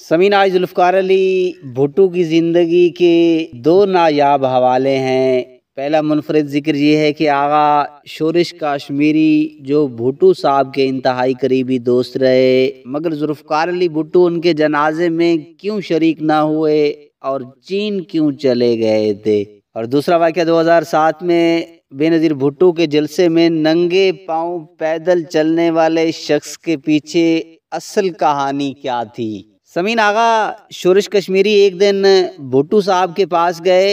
समीन आज जुल्फ़कार अली भुट्टो की ज़िंदगी के दो नायाब हवाले हैं। पहला मुनफरिद ज़िक्र ये है कि आगा शोरिश काश्मीरी जो भुट्टो साहब के इंतहाई करीबी दोस्त रहे, मगर जुल्फ़कार अली भुट्टो उनके जनाजे में क्यों शरीक ना हुए और चीन क्यों चले गए थे। और दूसरा वाक़या 2007 में बेनज़ीर भुट्टो के जलसे में नंगे पाँव पैदल चलने वाले शख्स के पीछे असल कहानी क्या थी। समीन आगा शोरिश कश्मीरी एक दिन भुट्टो साहब के पास गए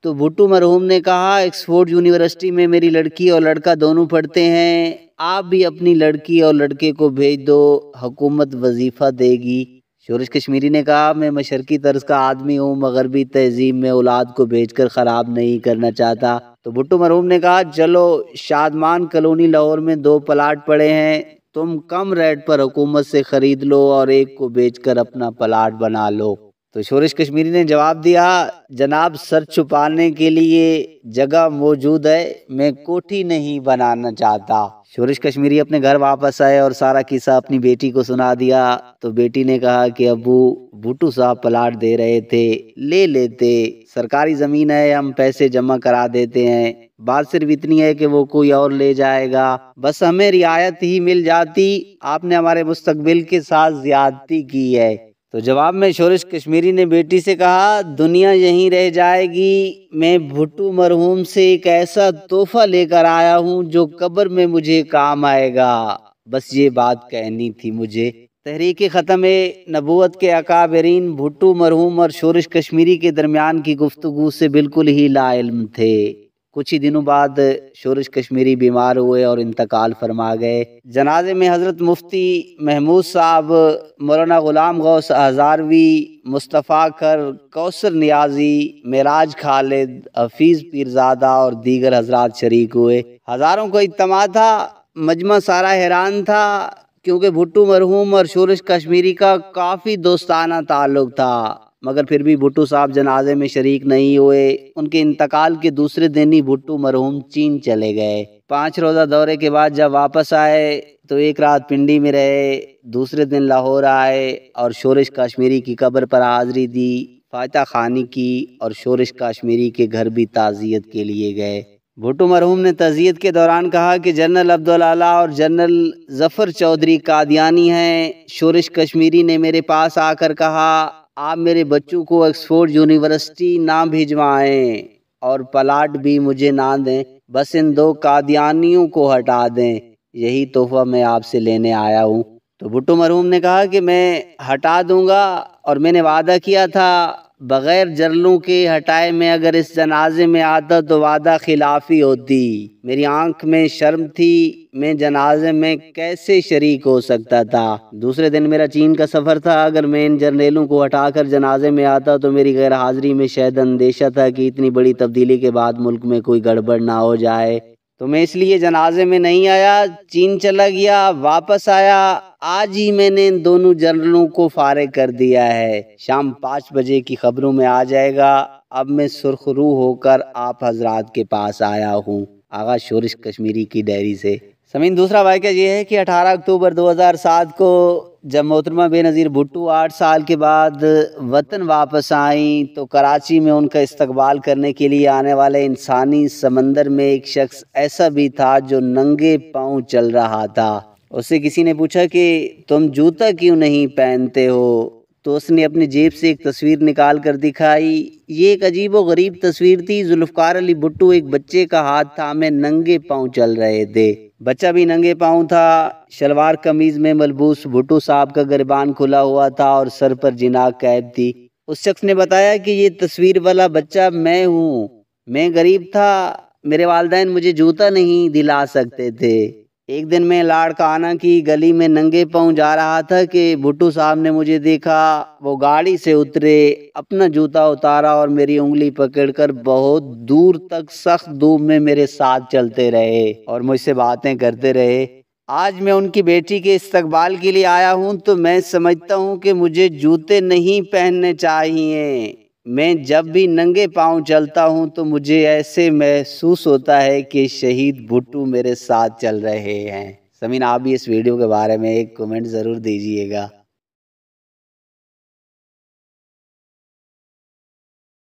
तो भुट्टो मरहूम ने कहा, ऑक्सफोर्ड यूनिवर्सिटी में मेरी लड़की और लड़का दोनों पढ़ते हैं, आप भी अपनी लड़की और लड़के को भेज दो, हुकूमत वजीफ़ा देगी। शोरिश कश्मीरी ने कहा, मैं मशरकी तर्ज का आदमी हूँ, मगरबी तहजीब में औलाद को भेजकर ख़राब नहीं करना चाहता। तो भुट्टो मरहूम ने कहा, चलो शादमान कॉलोनी लाहौर में 2 प्लाट पड़े हैं, तुम कम रेट पर हुकूमत से खरीद लो और एक को बेचकर अपना प्लाट बना लो। तो शोरिश कश्मीरी ने जवाब दिया, जनाब सर छुपाने के लिए जगह मौजूद है, मैं कोठी नहीं बनाना चाहता। शोरिश कश्मीरी अपने घर वापस आए और सारा किस्सा अपनी बेटी को सुना दिया। तो बेटी ने कहा कि अबू भुट्टो साहब प्लाट दे रहे थे, ले लेते, सरकारी ज़मीन है, हम पैसे जमा करा देते हैं, बात सिर्फ इतनी है कि वो कोई और ले जाएगा, बस हमें रियायत ही मिल जाती, आपने हमारे मुस्तकबिल के साथ ज़्यादती की है। तो जवाब में शोरिश कश्मीरी ने बेटी से कहा, दुनिया यहीं रह जाएगी, मैं भुट्टो मरहूम से एक ऐसा तोहफा लेकर आया हूँ जो कब्र में मुझे काम आएगा, बस ये बात कहनी थी मुझे। तहरीक ख़त्म नबूवत के अकाबरीन भुट्टो मरहूम और शोरिश कश्मीरी के दरमियान की गुफ्तगू से बिल्कुल ही लाइल्म थे। कुछ ही दिनों बाद शोरिश कश्मीरी बीमार हुए और इंतकाल फरमा गए। जनाजे में हज़रत मुफ्ती महमूद साहब, मौलाना ग़ुलाम गौस हज़ारवी, मुस्तफ़ा कर, कौसर नियाज़ी, मेराज खालिद, हफीज़ पीरज़ादा और दीगर हज़रात शरीक हुए। हज़ारों को इज्तिमा था, मजमा सारा हैरान था, क्योंकि भुट्टो मरहूम और शोरिश कश्मीरी का काफ़ी दोस्ताना ताल्लुक़ था, मगर फिर भी भुट्टो साहब जनाजे में शरीक नहीं हुए। उनके इंतकाल के दूसरे दिन ही भुट्टो मरहूम चीन चले गए। 5 रोज़ा दौरे के बाद जब वापस आए तो एक रात पिंडी में रहे, दूसरे दिन लाहौर आए और शोरिश कश्मीरी की कब्र पर हाज़री दी, फातिहा ख़ानी की और शोरिश कश्मीरी के घर भी ताज़ियत के लिए गए। भुट्टो मरहूम ने ताज़ियत के दौरान कहा कि जनरल अब्दुल आला और जनरल ज़फ़र चौधरी कादियानी हैं। शोरिश कश्मीरी ने मेरे पास आकर कहा, आप मेरे बच्चों को ऑक्सफोर्ड यूनिवर्सिटी ना भिजवाएं और प्लाट भी मुझे ना दें, बस इन 2 कादियानियों को हटा दें, यही तोहफा मैं आपसे लेने आया हूँ। तो भुट्टो मरहूम ने कहा कि मैं हटा दूंगा और मैंने वादा किया था, बग़ैर जरलों के हटाए मैं अगर इस जनाजे में आता तो वादा खिलाफी होती। मेरी आंख में शर्म थी, मैं जनाजे में कैसे शरीक हो सकता था। दूसरे दिन मेरा चीन का सफ़र था, अगर मैं इन जर्नेलों को हटाकर जनाजे में आता तो मेरी गैर हाज़िरी में शायद अंदेशा था कि इतनी बड़ी तब्दीली के बाद मुल्क में कोई गड़बड़ ना हो जाए, तो मैं इसलिए जनाजे में नहीं आया, चीन चला गया, वापस आया, आज ही मैंने इन दोनों जनरलों को फारिग कर दिया है, शाम 5 बजे की खबरों में आ जाएगा, अब मैं सुर्खरू होकर आप हजरात के पास आया हूँ। आगा शोरिश कश्मीरी की डायरी से। समीन दूसरा वाक़या ये है कि 18 अक्टूबर 2007 को जब मोहतरमा बेनज़ीर भुट्टो 8 साल के बाद वतन वापस आई तो कराची में उनका इस्तकबाल करने के लिए आने वाले इंसानी समंदर में एक शख्स ऐसा भी था जो नंगे पाँव चल रहा था। उससे किसी ने पूछा कि तुम जूता क्यों नहीं पहनते हो, तो उसने अपनी जेब से एक तस्वीर निकाल कर दिखाई। ये एक अजीब व गरीब तस्वीर थी। जुल्फ़कार अली भुट्टो एक बच्चे का हाथ थामे नंगे पाँव चल रहे थे, बच्चा भी नंगे पाँव था, शलवार कमीज में मलबूस भुट्टो साहब का गिरबान खुला हुआ था और सर पर जिनाक कैद थी। उस शख्स ने बताया कि ये तस्वीर वाला बच्चा मैं हूँ, मैं गरीब था, मेरे वालिदैन मुझे जूता नहीं दिला सकते थे। एक दिन मैं लाड़काना की गली में नंगे पाँव जा रहा था कि भुट्टो साहब ने मुझे देखा, वो गाड़ी से उतरे, अपना जूता उतारा और मेरी उंगली पकड़कर बहुत दूर तक सख्त धूप में मेरे साथ चलते रहे और मुझसे बातें करते रहे। आज मैं उनकी बेटी के इस्तकबाल के लिए आया हूँ तो मैं समझता हूँ कि मुझे जूते नहीं पहनने चाहिए। मैं जब भी नंगे पाँव चलता हूँ तो मुझे ऐसे महसूस होता है कि शहीद भुट्टो मेरे साथ चल रहे हैं। समीन आप भी इस वीडियो के बारे में एक कमेंट ज़रूर दीजिएगा।